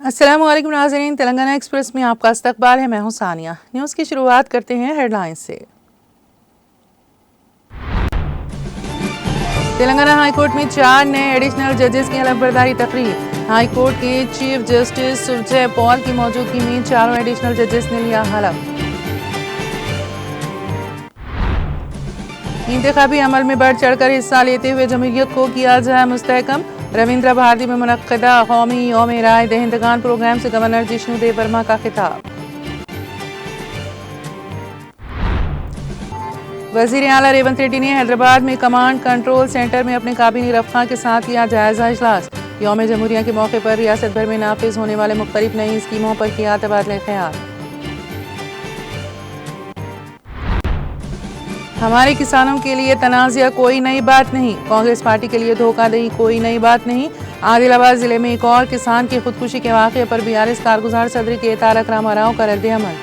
अस्सलाम वालेकुम नाज़रीन, तेलंगाना एक्सप्रेस में आपका इस्तकबाल है। मैं हूं सानिया। न्यूज़ की शुरुआत करते हैं हेडलाइंस से। तेलंगाना हाई कोर्ट में 4 नए एडिशनल जजेस की हलफबरदारी तकरीर। हाई कोर्ट के चीफ जस्टिस सुरजय पॉल की मौजूदगी में चारों एडिशनल जजेस ने लिया हलफ। इंतखाबी अमल में बढ़ चढ़कर हिस्सा लेते हुए जमहूरियत को किया जाए मुस्तहकम। रविंद्र भारती में मुनक्कदा कौमी यौम राय दहिंदगान प्रोग्राम से गवर्नर जिष्णु देव वर्मा का खिताब। वजीर आला रेवंत रेड्डी ने हैदराबाद में कमांड कंट्रोल सेंटर में अपने काबीनी रफ़ा के साथ लिया जायजा इजलास। यौम जमहूरिया के मौके पर रियासत भर में नाफिज होने वाले मुख्तलिफ नई स्कीमों पर किया तबादला ख्याल। हमारे किसानों के लिए तनाज़ा कोई नई बात नहीं, कांग्रेस पार्टी के लिए धोखाधड़ी कोई नई बात नहीं। आदिलाबाद जिले में एक और किसान की खुदकुशी के वाक़े पर बीआरएस कारगुजार सदर के तारक रामाराव का रद्द-ए-अमल।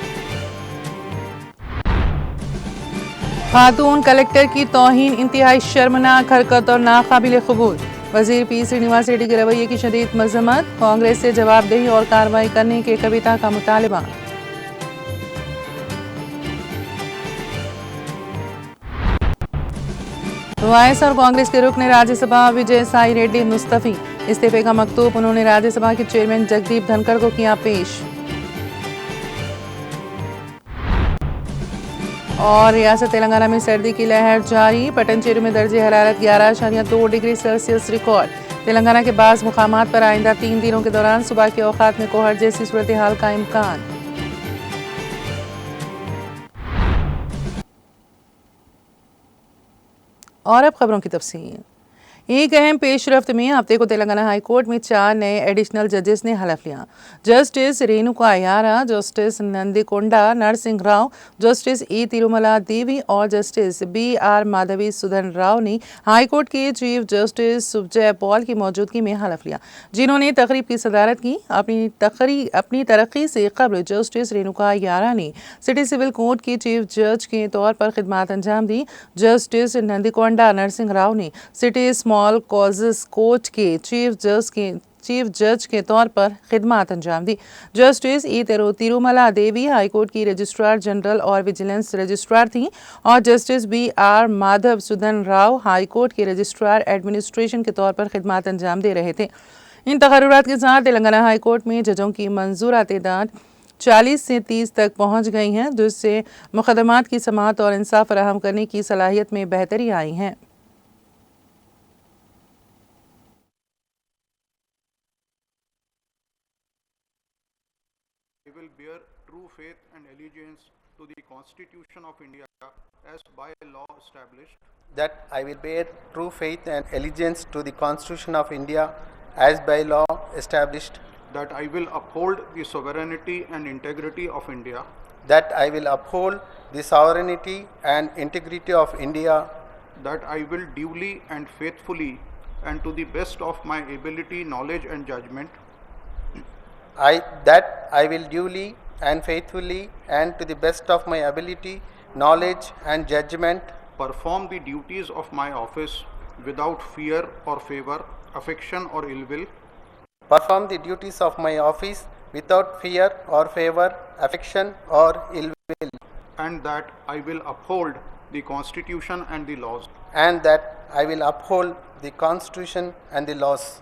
खातून कलेक्टर की तौहीन इंतहाई शर्मनाक हरकत और नाकाबिल कबूल। वजीर पी श्रीनिवास रेड्डी के रवैये की शदीद मजम्मत। कांग्रेस से जवाबदेही और कार्रवाई करने के कविता का मुतालबा। वाईएस और कांग्रेस के रुकन राज्यसभा विजय साई रेड्डी मुस्तफी। इस्तीफे का मकतूब उन्होंने राज्यसभा के चेयरमैन जगदीप धनखड़ को किया पेश। और रियासत तेलंगाना में सर्दी की लहर जारी। पटनचेरू में दर्जे हरारत 11.2 डिग्री सेल्सियस रिकॉर्ड। तेलंगाना के बाज़ मुकामात पर आइंदा 3 दिनों के दौरान सुबह के औकात में कोहर जैसी सूरत हाल का इम्कान। और अब खबरों की तफसील। एक अहम पेशरफ्त में हफ्ते को तेलंगाना हाई कोर्ट में 4 नए एडिशनल जजेस ने हलफ लिया। Justice Renuka Ayyara, justice Nandikonda Narasimha Rao, justice E Tirumala Devi और जस्टिस BR माधवी सुधन राव ने हाई कोर्ट के चीफ जस्टिस सुरजय पॉल की मौजूदगी में हलफ लिया, जिन्होंने तकरीब की सदारत की। अपनी तरक्की से कबल जस्टिस रेणुका अय्यारा ने सिटी सिविल कोर्ट के चीफ जज के तौर पर खिदमत अंजाम दी। जस्टिस नंदिकोंडा नरसिंह राव ने सिटी स्मॉल कॉजेस कोर्ट के चीफ जज के तौर पर खिदमत अंजाम दी। जस्टिस ई तिरुमला देवी हाई कोर्ट की रजिस्ट्रार जनरल और विजिलेंस रजिस्ट्रार थीं और justice BR Madhav Sudhan Rao high court के रजिस्ट्रार एडमिनिस्ट्रेशन के तौर पर खिदमत अंजाम दे रहे थे। इन तकर्रुरात के साथ तेलंगाना हाई कोर्ट में जजों की मंजूरा तादाद 40 से 30 तक पहुंच गई हैं, जिससे मुकदमात की समाअत और इंसाफ फराहम करने की सलाहियत में बेहतरी आई है। I will bear true faith and allegiance to the Constitution of India as by law established. That I will bear true faith and allegiance to the Constitution of India as by law established. That I will uphold the sovereignty and integrity of India. That I will uphold the sovereignty and integrity of India. That I will duly and faithfully and to the best of my ability, knowledge and judgment. That I will duly and faithfully and to the best of my ability, knowledge and judgment perform the duties of my office without fear or favor, affection or ill will. Perform the duties of my office without fear or favor, affection or ill will. And that I will uphold the Constitution and the laws. And that I will uphold the Constitution and the laws.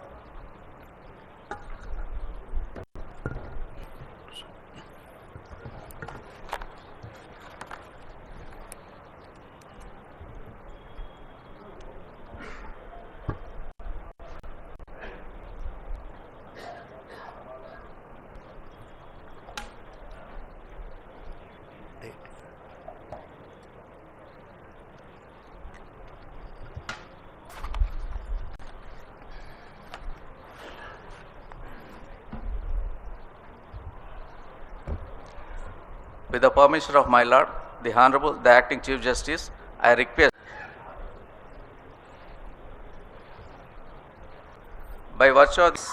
With the permission of my Lord, the Honorable, the Acting Chief Justice, I request by virtue of this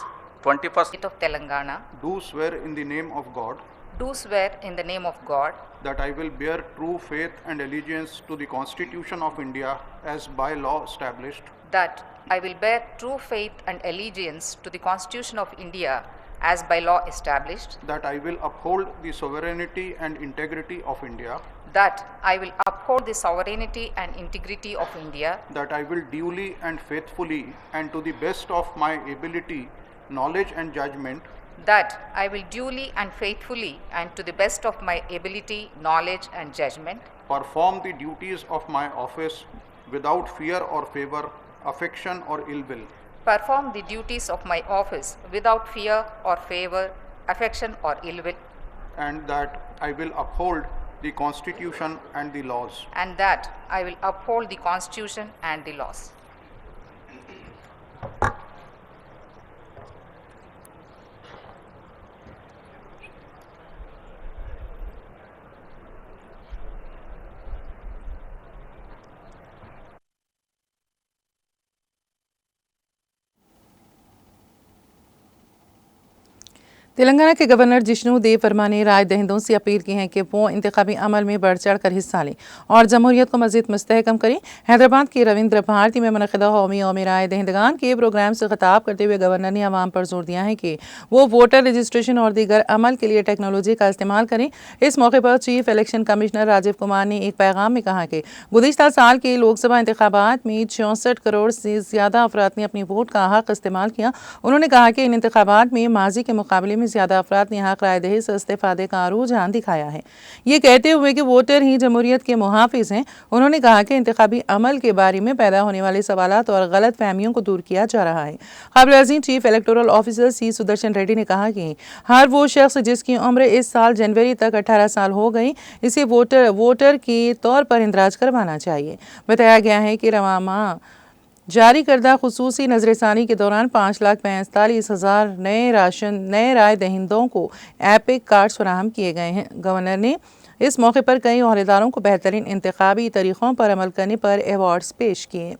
21st State of Telangana, Do swear in the name of God do swear in the name of God that I will bear true faith and allegiance to the Constitution of India as by law established. that I will bear true faith and allegiance to the Constitution of India as by law established, that I will uphold the sovereignty and integrity of India, that I will uphold the sovereignty and integrity of India, that I will duly and faithfully and to the best of my ability, knowledge and judgment that I will duly and faithfully and to the best of my ability, knowledge and judgment perform the duties of my office without fear or favor, affection or ill will, perform the duties of my office without fear or favor, affection or ill will, and that I will uphold the Constitution and the laws. and that I will uphold the Constitution and the laws. Telangana के governor Jishnu देव वर्मा ने राय दहिंदों से appeal की है कि वो इंतखाबी अमल में बढ़ चढ़ कर हिस्सा लें और जमहूरियत को मज़ीद मुस्तहकम करें। हैदराबाद के रविंद्र भारती में मुनक़िदा कौमी राय दहिंदगान के प्रोग्राम से खिताब करते हुए गवर्नर ने अवाम पर जोर दिया है कि वो वोटर रजिस्ट्रेशन और दीगर अमल के लिए टेक्नोलॉजी का इस्तेमाल करें। इस मौके पर chief election commissioner Rajiv Kumar ने एक पैगाम में कहा कि गुज़िश्ता साल के लोकसभा इंतखाबात में 64 करोड़ से ज़्यादा अफराद ने अपनी वोट का हक़ इस्तेमाल किया। उन्होंने कहा कि इन इंतखाबात में माजी के मुकाबले में ज़्यादा अफराद ने हक़ राय दही से इस्तेफ़ादे का रुझान दिखाया है। ये कहते हुए कि वोटर ही जमहूरियत के मुहाफ़िज़ हैं, उन्होंने कहा कि इंतखाबी अमल के बारे में पैदा होने वाले सवालात और गलत फहमियों को दूर किया जा रहा है। क़ाबिल-ए-अज़ीम chief electoral officer C Sudarshan Reddy ने कहा कि हर वो शख्स जिसकी उम्र इस साल जनवरी तक 18 साल हो गई, इसे वोटर के तौर पर इंदराज करवाना चाहिए। बताया गया है कि रवां माह जारी करदा खुसूसी नजरसानी के दौरान 5,45,000 नए राय दहिंदों को एपिक कार्ड्स फराहम किए गए हैं। गवर्नर ने इस मौके पर कई ओहदेदारों को बेहतरीन इंतखाबी तरीक़ों पर अमल करने पर अवार्ड्स पेश किए।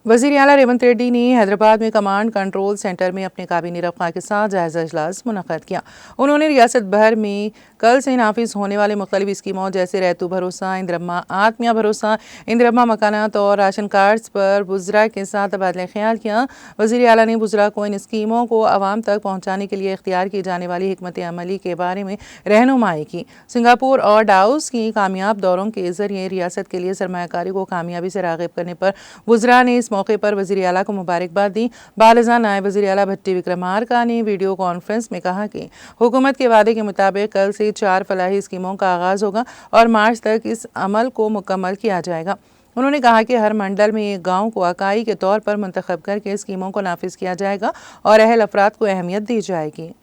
वज़ीर आला रेवंत रेड्डी ने हैदराबाद में कमांड कंट्रोल सेंटर में अपने काबीनी रफ़ा के साथ जायज़ा इजलास मुनक़्क़द किया। उन्होंने रियासत भर में कल से नाफिज होने वाले मुख्तलिफ स्कीमों जैसे रैतू भरोसा, इंदिरम्मा आत्मिया भरोसा, इंदिरम्मा मकानात और राशन कार्ड्स पर बुज़रा के साथ तबादला ख्याल किया। वज़ीर आला ने बुज़रा को इन स्कीमों को आवाम तक पहुँचाने के लिए इख्तियार की जाने वाली हिकमत अमली के बारे में रहनुमाई की। सिंगापुर और डाउस की कामयाब दौरों के ज़रिए रियासत के लिए सरमायाकारी को कामयाबी से राग़िब करने पर बुज़रा ने इस मौके पर वज़ीर आला को मुबारकबाद दी। बालज़ा नायब वज़ीर आला भट्टी विक्रमार्का ने वीडियो कॉन्फ्रेंस में कहा कि हुकूमत के वादे के मुताबिक कल से 4 फलाही स्कीमों का आगाज़ होगा और मार्च तक इस अमल को मुकम्मल किया जाएगा। उन्होंने कहा कि हर मंडल में एक गाँव को इकाई के तौर पर मुंतखब करके स्कीमों को नाफिज किया जाएगा और अहल अफराद को अहमियत दी जाएगी।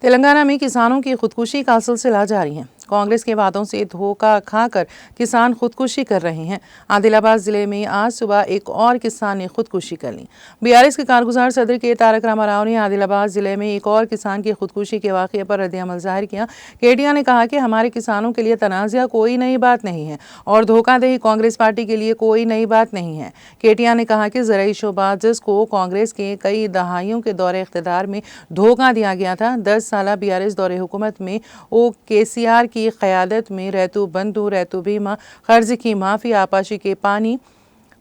तेलंगाना में किसानों की खुदकुशी का सिलसिला जारी है। कांग्रेस के वादों से धोखा खाकर किसान खुदकुशी कर रहे हैं। आदिलाबाद जिले में आज सुबह एक और किसान ने खुदकुशी कर ली। बीआरएस के कारगुजार सदर के तारक रामाराव ने आदिलाबाद जिले में एक और किसान की खुदकुशी के वाक़े पर रद्द-ए-अमल ज़ाहिर किया। केटीआर ने कहा कि हमारे किसानों के लिए तनाज़ा कोई नई बात नहीं है और धोखाधही कांग्रेस पार्टी के लिए कोई नई बात नहीं है। केटीआर ने कहा कि ज़राई शोबा जिसको कांग्रेस के कई दहाइयों के दौरे इख्तिदार में धोखा दिया गया था, 10 साल बीआरएस दौरे हुकूमत में केसीआर की क़यादत में रैतू बंधु, रैतू बीमा, कर्ज की माफ़ी, आपाशी के पानी,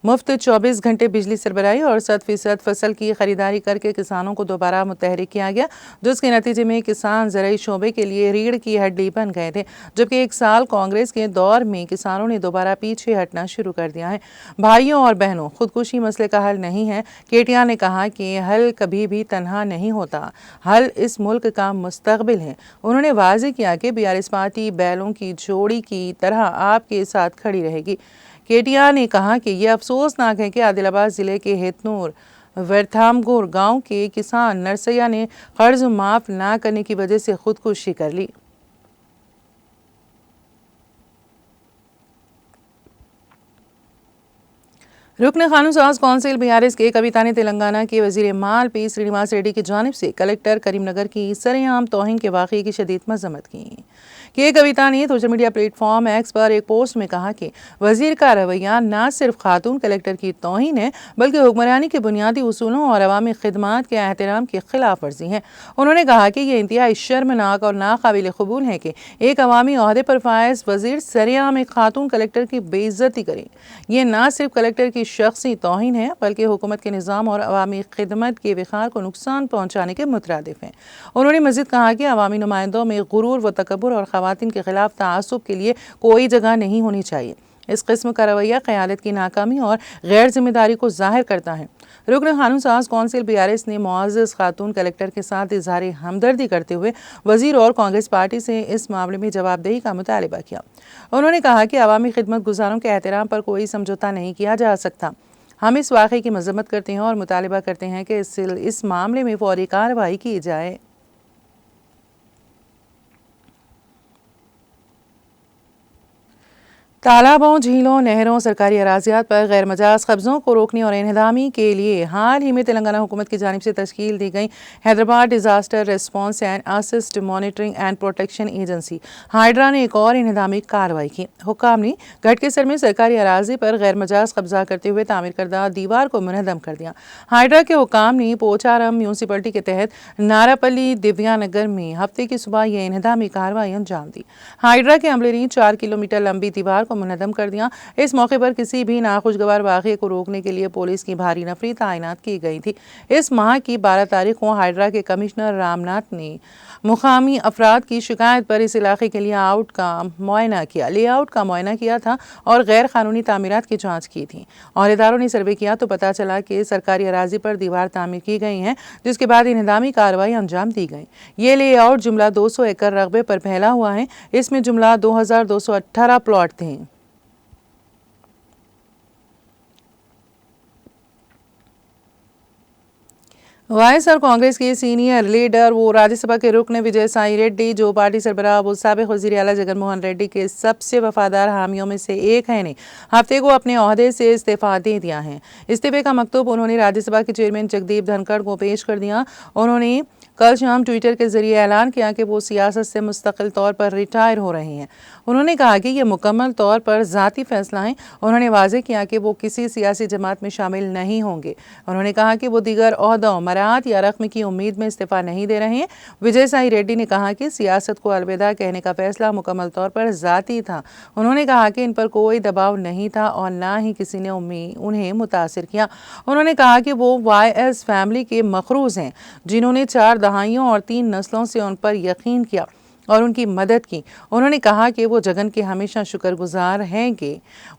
मुफ्त 24 घंटे बिजली सरबराही और 100% फसल की खरीदारी करके किसानों को दोबारा मुतहरिक किया गया, जिसके नतीजे में किसान ज़राई शोबे के लिए रीढ़ की हड्डी बन गए थे। जबकि 1 साल कांग्रेस के दौर में किसानों ने दोबारा पीछे हटना शुरू कर दिया है। भाइयों और बहनों, खुदकुशी मसले का हल नहीं है। केटीआर ने कहा कि हल कभी भी तनहा नहीं होता, हल इस मुल्क का मुस्तकबिल है। उन्होंने वाज़ेह किया कि बीआरएस पार्टी बैलों की जोड़ी की तरह आपके साथ खड़ी रहेगी। केटीआर ने कहा कि यह अफसोसनाक है कि आदिलाबाद ज़िले के हेतनूर वरथामगुर गांव के किसान नरसैया ने कर्ज माफ़ ना करने की वजह से खुदकुशी कर ली। रुकन कानून साज कौंसिल बीआरएस के कविता ने तेलंगाना के वज़ीर माल पी श्रीनिवास रेड्डी की जानिब से कलेक्टर करीमनगर की सरेआम तौहीन के वाक़े की शदीद मज़म्मत की। के कविता ने सोशल मीडिया प्लेटफॉर्म एक्स पर एक पोस्ट में कहा कि वजीर का रवैया न सिर्फ खातून कलेक्टर की तौहीन है बल्कि हुक्मरानी के बुनियादी उसूलों और अवामी खिदमात के एहतराम की खिलाफ वर्जी है। उन्होंने कहा कि ये इंतहाई शर्मनाक और नाकाबिल कबूल है कि एक अवामी ओहदे पर फायज वजीर सरेआम एक खातून कलेक्टर की बेइज्जती करें। ये न सिर्फ कलेक्टर की शख्सी तौहीन है बल्कि हुकूमत के निज़ाम और अवामी खिदमत के विखार को नुकसान पहुँचाने के मुतरादिफ हैं। उन्होंने मज़ीद कहा कि अवामी नुमाइंदों में गुरूर व तकब्बुर और ख़वातीन के खिलाफ तआस्सुब के लिए कोई जगह नहीं होनी चाहिए। इस किस्म का रवैया क़यादत की नाकामी और गैर जिम्मेदारी को जाहिर करता है। रुकन कानून साज कौंसिल BRS ने मुआज़्ज़ज़ खातून कलेक्टर के साथ इज़हार हमदर्दी करते हुए वज़ीर और कांग्रेस पार्टी से इस मामले में जवाबदेही का मुतालबा किया। उन्होंने कहा कि अवामी खिदमत गुजारों के एहतराम पर कोई समझौता नहीं किया जा सकता। हम इस वाक़े की मज़म्मत करते हैं और मुतालबा करते हैं कि इस मामले में फौरी कार्रवाई की जाए। तालाबों, झीलों, नहरों, सरकारी अराजियात पर गैर मजाज कब्ज़ों को रोकने और इन्हदामी के लिए हाल ही में तेलंगाना हुकूमत की जानिब से तश्कील दी गई Hyderabad disaster response and assist monitoring and protection agency hydra ने एक और इन्हदामी कार्रवाई की। हुक्काम ने घटकेसर में सरकारी अराजी पर गैर मजाज कब्जा करते हुए तामीर करदा दीवार को मुनहदम कर दिया। हाइड्रा के हुक्काम ने पोचारम म्यूनसिपलिटी के तहत नारापल्ली दिव्यानगर में हफ्ते की सुबह यह इन्हदामी कार्रवाई अंजाम दी। हाइड्रा के अमले ने 4 किलोमीटर लंबी दीवार मुनहदम कर दिया। इस मौके पर किसी भी नाखुशगवार वाक़े को रोकने के लिए पुलिस की भारी नफरी तैनात की गई थी। इस माह की 12 तारीख को हाइड्रा के कमिश्नर रामनाथ ने मुकामी अफराद की शिकायत पर इस इलाके के लिए लेआउट का मुआयना किया था और गैर कानूनी तामीरात की जांच की थी। औहदेदारों ने सर्वे किया तो पता चला कि सरकारी अराजी पर दीवार तामीर की गई है, जिसके बाद इन्हदामी कार्रवाई अंजाम दी गई। ये लेआउट जुमला 200 एकड़ रकबे पर फैला हुआ है। इसमें जुमला 2218 प्लॉट थे। वाईएसआर कांग्रेस के सीनियर लीडर वो राज्यसभा के रुकन विजय साई रेड्डी, जो पार्टी सरबराह वो साबिक वज़ीर आला जगन मोहन रेड्डी के सबसे वफादार हामियों में से एक है, ने हफ्ते को अपने ओहदे से इस्तीफा दे दिया है। इस्तीफे का मकतूब उन्होंने राज्यसभा के चेयरमैन जगदीप धनखड़ को पेश कर दिया। उन्होंने कल शाम ट्विटर के जरिए ऐलान किया कि वो सियासत से मुस्तकिल तौर पर रिटायर हो रहे हैं। उन्होंने कहा कि यह मुकम्मल तौर पर ज़ाती फैसला है। उन्होंने वाज़ेह किया कि वो किसी सियासी जमात में शामिल नहीं होंगे। उन्होंने कहा कि वो दीगर ओहदों, मरात या रकम की उम्मीद में इस्तीफा नहीं दे रहे हैं। विजय साई रेड्डी ने कहा कि सियासत को अलविदा कहने का फैसला मुकम्मल तौर पर ज़ाती था। उन्होंने कहा कि इन पर कोई दबाव नहीं था और ना ही किसी ने उन्हें मुतासिर किया। उन्होंने कहा कि वो YS फैमिली के मखरूज हैं, जिन्होंने 4 दहाइयों और 3 नस्लों से उन पर यकीन किया और उनकी मदद की। उन्होंने कहा कि वो जगन के हमेशा शुक्रगुजार हैं कि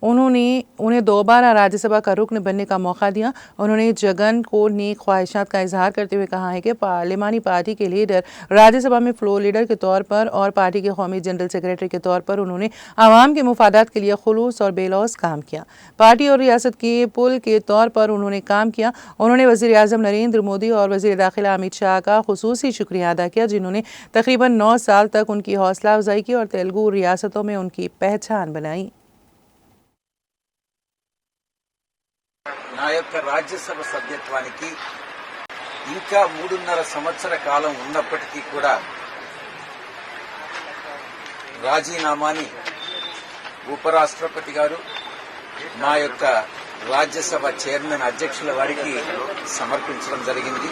उन्हें दोबारा राज्यसभा का रुकन बनने का मौका दिया। उन्होंने जगन को नेक ख्वाहिशात का इजहार करते हुए कहा है कि पार्लिमानी पार्टी के लीडर राज्यसभा में फ्लोर लीडर के तौर पर और पार्टी के कौमी जनरल सेक्रेटरी के तौर पर उन्होंने आवाम के मुफादात के लिए खुलूस और बेलौस काम किया। पार्टी और रियासत के पुल के तौर पर उन्होंने काम किया। उन्होंने वज़ीर आज़म नरेंद्र मोदी और वज़ीर दाखिला अमित शाह का खुसूसी शुक्रिया अदा किया, जिन्होंने तकरीबन 9 साल तक उनकी हौसला अफजाई की और तेलुगु रियासतों में उनकी पहचान बनाई। నా యొక్క రాజ్యసభ సభ్యత్వానికి ఇంకా 3.5 సంవత్సర కాలం ఉన్నప్పటికీ కూడా రాజీనామాని ఉపరాష్ట్రపతి గారు నా యొక్క రాజ్యసభ చైర్మన్ అధ్యక్షుల వారికి సమర్పించడం జరిగింది।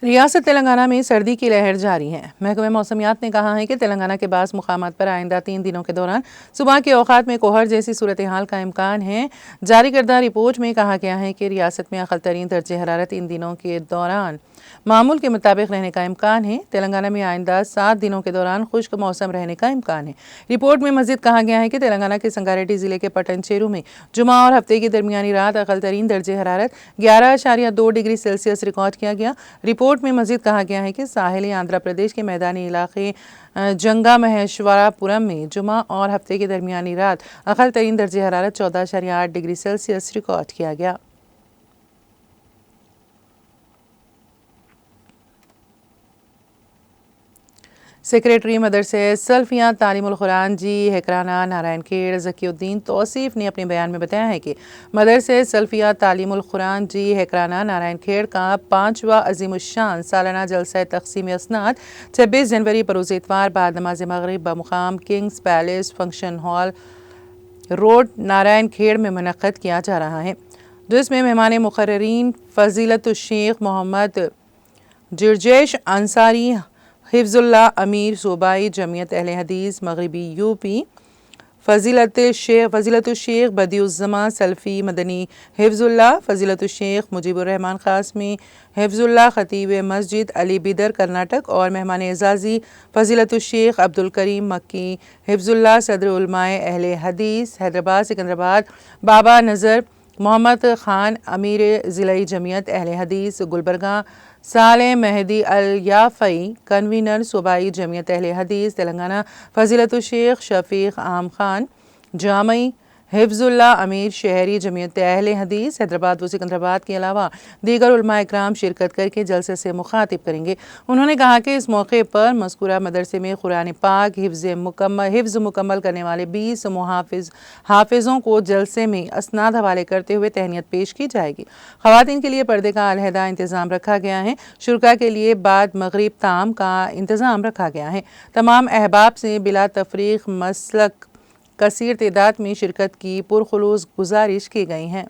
रियासत तेलंगाना में सर्दी की लहर जारी है। महकमे मौसमियात ने कहा है कि तेलंगाना के बाज़ मुकामात पर आइंदा 3 दिनों के दौरान सुबह के औकात में कोहर जैसी सूरत हाल का इम्कान है। जारी करदा रिपोर्ट में कहा गया है कि रियासत में अक़ल तरीन दर्जे हरारत इन दिनों के दौरान मामूल के मुताबिक रहने का इम्कान है। तेलंगाना में आइंदा 7 दिनों के दौरान खुश्क मौसम रहने का इम्कान है। रिपोर्ट में मज़ीद कहा गया है कि तेलंगाना के संगारेड्डी ज़िले के पटनचेरू में जुमा और हफ्ते की दरमियानी रात अक़ल तरीन दर्जे हरारत 11.2 डिग्री सेल्सियस रिकॉर्ड किया गया। रिपोर्ट में मज़ीद कहा गया है कि साहिली आंध्र प्रदेश के मैदानी इलाके जंगा महेश्वरापुरम में जुमा और हफ्ते की दरमियानी रात अक़ल तरीन दर्जे हरारत 14.8 डिग्री सेल्सियस रिकॉर्ड किया गया। सेक्रेटरी मदरसे सल्फिया तालीमुल कुरान जी हैकराना नारायण खेड़ ज़कीउद्दीन तौसीफ़ ने अपने बयान में बताया है कि मदरसे सल्फिया तालीमुल कुरान जी हैकराना नारायण खेड़ का 5वां अज़ीमुश्शान सालाना जलसा तक़सीम असनाद 26 जनवरी बरोज़ इतवार बाद नमाज मग़रिब बमुक़ाम kings palace function hall road Narayan Khed में मुनक़्क़द किया जा रहा है, जिसमें मेहमान मुक़र्ररीन फ़ज़ीलतुल शेख मोहम्मद जिरजेश अंसारी हिफ्ज़ुल्लाह अमीर सूबाई जमीयत अहले हदीस मगरिबी यूपी फ़ज़ीलतुल शेख बदिउज़्ज़मा सल्फ़ी मदनी हिफ्ज़ुल्लाह फ़ज़ीलतुल शेख मुजीबुर रहमान क़ासमी हिफ्ज़ुल्लाह ख़तीब मस्जिद अली बिदर कर्नाटक और मेहमान एज़ाज़ी फ़ज़ीलतुल शेख अब्दुल करीम मक्की हिफ्ज़ुल्लाह सदर उलमाए अहले हदीस हैदराबाद सिकंदराबाद बाबा नज़र मोहम्मद ख़ान अमीर ज़िलाई जमीयत अहले हदीस गुलबर्गा साले मेहदी अल याफ़ई कन्वीनर सूबाई जमीयत अहले हदीस तेलंगाना फ़ज़ीलतुल शेख शफ़ीक़ आम खान जामई हिफ्ज़ुल्लाह अमीर शहरी जमीयत अहले हदीस हैदराबाद व सिकंदराबाद के अलावा दीगर उलमा इकराम शिरकत करके जलसे से मुखातिब करेंगे। उन्होंने कहा कि इस मौके पर मज़कूरा मदरसे में कुरान पाक हिफ्ज़ मुकम्मल करने वाले 20 हाफिज़ों को जलसे में असनाद हवाले करते हुए तहनीत पेश की जाएगी। ख़वातीन के लिए पर्दे का अलहदा इंतज़ाम रखा गया है। शुरका के लिए बाद मगरिब ताम का इंतज़ाम रखा गया है। तमाम अहबाब से बिला तफरीक मसलक कसीर तादाद में शिरकत की पुरखुलूस गुजारिश की गई है।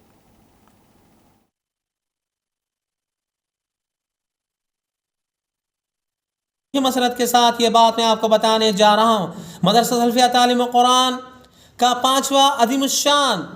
मसरत के साथ ये बात मैं आपको बताने जा रहा हूँ। मदरसा सल्फिया तालीम कुरान का 5वां अज़ीमुश्शान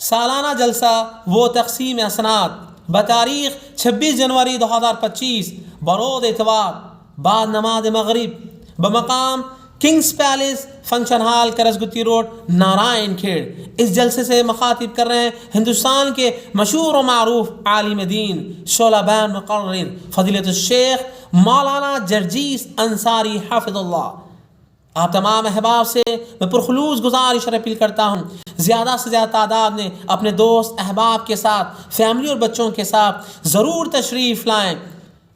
सालाना जलसा वो तक़सीम असनाद बतारीख़ 26 जनवरी 2025 बरोज़ इतवार बाद नमाज मग़रिब बमकाम kings palace function hall Karasgutti road Narayan Khed. इस जलसे से मुखातिब कर रहे हैं हिंदुस्तान के मशहूर व मारूफ आलिम दीन शोलाबैन मुक़र्रिर फ़ज़ीलतुल शेख मौलाना जर्जीस अंसारी हाफ़िज़ुल्लाह। आप तमाम अहबाब से मैं पुरखुलूस गुजारिश और अपील करता हूँ, ज़्यादा से ज़्यादा तादाद में अपने दोस्त अहबाब के साथ फैमिली और बच्चों के साथ ज़रूर तशरीफ़ लाएँ।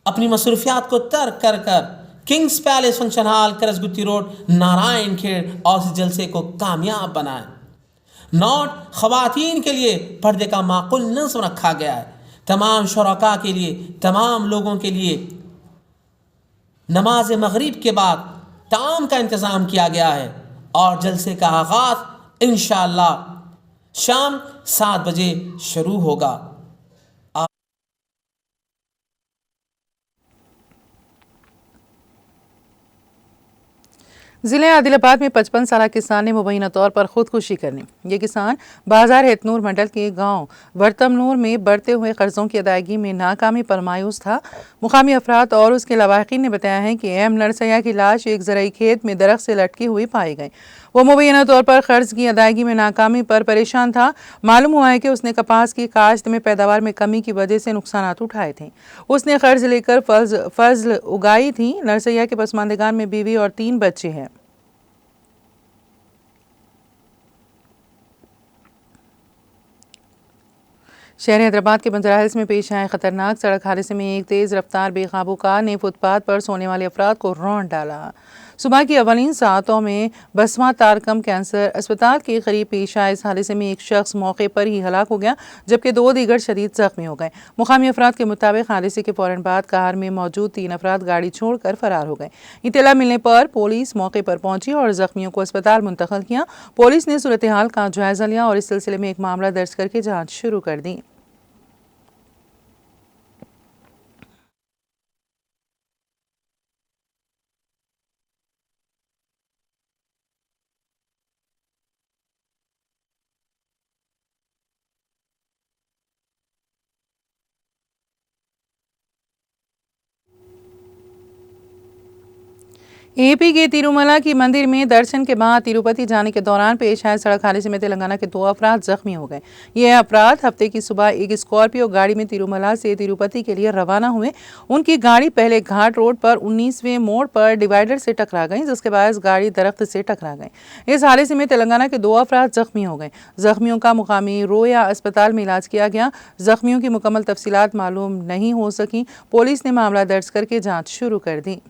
अपनी मसरूफियात को तर्क कर कर kings palace function hall Karasgutti road Narayan Khed और इस जलसे को कामयाब बनाएं। नोट, ख़वातीन के लिए पर्दे का माक़ूल नज़्म रखा गया है। तमाम शुरका के लिए, तमाम लोगों के लिए नमाज मग़रिब के बाद ताम का इंतज़ाम किया गया है और जलसे का आगाज़ इंशाअल्लाह शाम 7 बजे शुरू होगा। ज़िले आदिलाबाद में 55 साल किसान ने मुबैना तौर पर खुदकुशी करनी। ये किसान बाजार हेतनूर मंडल के गांव वर्तमनूर में बढ़ते हुए कर्जों की अदायगी में नाकामी पर मायूस था। मुकामी अफराद और उसके लवाहिकीन ने बताया है कि एम नरसैया की लाश एक ज़राई खेत में दरख्त से लटकी हुई पाई गई। वो मुबैना तौर पर कर्ज की अदायगी में नाकामी पर परेशान था। मालूम हुआ है कि उसने कपास की काश्त में पैदावार में कमी की वजह से नुकसान उठाए थे। उसने कर्ज लेकर फजल उगाई थी। नरसैया के पसमानदेगान में बीवी और 3 बच्चे हैं। शहर हैदराबाद के बंजारा हिल्स में पेश आए खतरनाक सड़क हादसे में एक तेज़ रफ्तार बेकाबू कार ने फुटपाथ पर सोने वाले अफराद को रौंद डाला। सुबह की अवलीन सातों में बसमा तारकम कैंसर अस्पताल के करीब पेश आए इस हादसे में एक शख्स मौके पर ही हलाक हो गया, जबकि 2 दीगर शदीद जख्मी हो गए। मुकामी अफराद के मुताबिक हादसे के फौरन बाद कार में मौजूद 3 अफराद गाड़ी छोड़कर फरार हो गए। इत्तला मिलने पर पुलिस मौके पर पहुंची और जख्मियों को अस्पताल मुंतकिल किया। पुलिस ने सूरत हाल का जायजा लिया और इस सिलसिले में एक मामला दर्ज करके जाँच शुरू कर दी। एपी के तिरुमला की मंदिर में दर्शन के बाद तिरुपति जाने के दौरान पेश आए सड़क हादसे में तेलंगाना के 2 अफराद जख्मी हो गए। ये अफराद हफ्ते की सुबह एक स्कॉर्पियो गाड़ी में तिरुमला से तिरुपति के लिए रवाना हुए। उनकी गाड़ी पहले घाट रोड पर 19वें मोड़ पर डिवाइडर से टकरा गई, जिसके बाद गाड़ी दरख्त से टकरा गई। इस हादसे में तेलंगाना के 2 अफराद जख्मी हो गए। जख्मियों का मुकामी रोया अस्पताल में इलाज किया गया। जख्मियों की मुकम्मल तफसीलात मालूम नहीं हो सकी। पुलिस ने मामला दर्ज करके जाँच शुरू कर दी।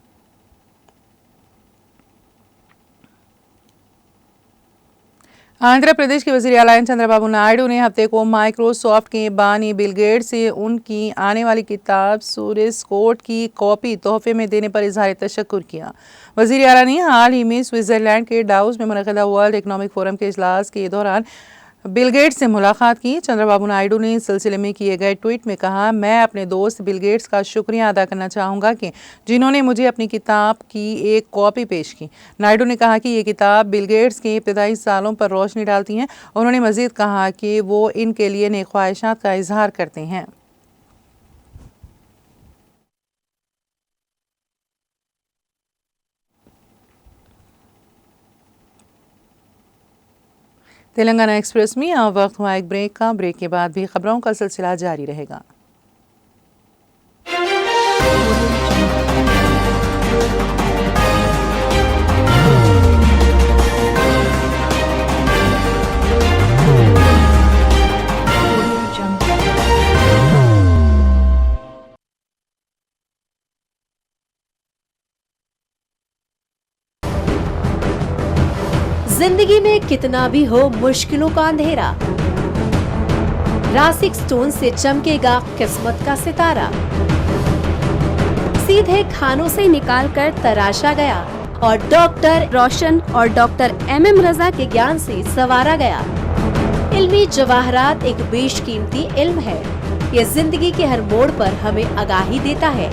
आंध्र प्रदेश के वजीर आला चंद्रबाबू नायडू ने हफ्ते को माइक्रोसॉफ्ट के बानी बिल गेट्स से उनकी आने वाली किताब सोर्स कोड की कॉपी तोहफे में देने पर इजहार तशक्कुर किया। वजीर आला ने हाल ही में स्विट्जरलैंड के डाउस में मुनक़िदा वर्ल्ड इकनॉमिक फोरम के इजलास के दौरान बिल गेट्स से मुलाकात की। चंद्रबाबू नायडू ने इस सिलसिले में किए गए ट्वीट में कहा, मैं अपने दोस्त बिल गेट्स का शुक्रिया अदा करना चाहूँगा कि जिन्होंने मुझे अपनी किताब की एक कॉपी पेश की। नायडू ने कहा कि ये किताब बिल गेट्स के इब्तदाई सालों पर रोशनी डालती हैं। उन्होंने मज़ीद कहा कि वो इनके लिए नेक ख्वाहिशात का इजहार करते हैं। तेलंगाना एक्सप्रेस में अब वक्त हुआ एक ब्रेक का। ब्रेक के बाद भी खबरों का सिलसिला जारी रहेगा। जिंदगी में कितना भी हो मुश्किलों का अंधेरा, रासिक स्टोन से चमकेगा किस्मत का सितारा। सीधे खानों से निकालकर तराशा गया और डॉक्टर रोशन और डॉक्टर MM रजा के ज्ञान से संवारा गया। इल्मी जवाहरात एक बेशकीमती इल्म है। ये जिंदगी के हर मोड़ पर हमें आगाही देता है।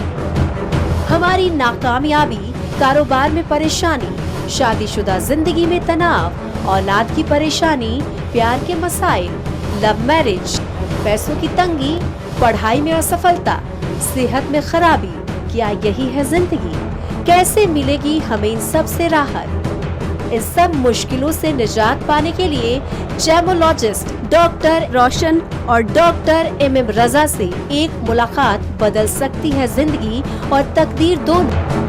हमारी नाकामयाबी, कारोबार में परेशानी, शादीशुदा जिंदगी में तनाव, औलाद की परेशानी, प्यार के मसाइल, लव मैरिज, पैसों की तंगी, पढ़ाई में असफलता, सेहत में खराबी, क्या यही है जिंदगी? कैसे मिलेगी हमें इन सब से राहत? इन सब मुश्किलों से निजात पाने के लिए जेमोलॉजिस्ट डॉक्टर रोशन और डॉक्टर MM रजा से एक मुलाकात बदल सकती है जिंदगी और तकदीर दोनों।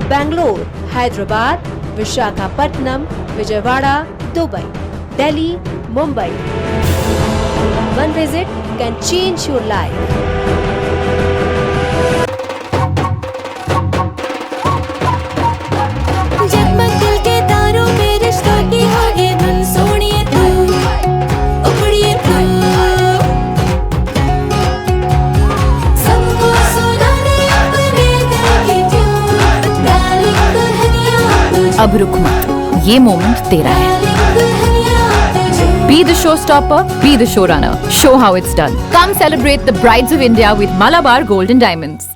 Bangalore, Hyderabad, Visakhapatnam, Vijayawada, Dubai, Delhi, Mumbai. One visit can change your life. जगमग दिल के तारों में रिश्तों की होगी धुन, सोनिए तू, उखड़िए तू, सबको सुनाने अपने दिल की ट्यून, डार्लिंग दुल्हनिया तुझे, अब रुक मत, ये मोमेंट तेरा है। Be the showstopper, be the showrunner. Show how it's done. Come celebrate the Brides of India with Malabar Gold and Diamonds.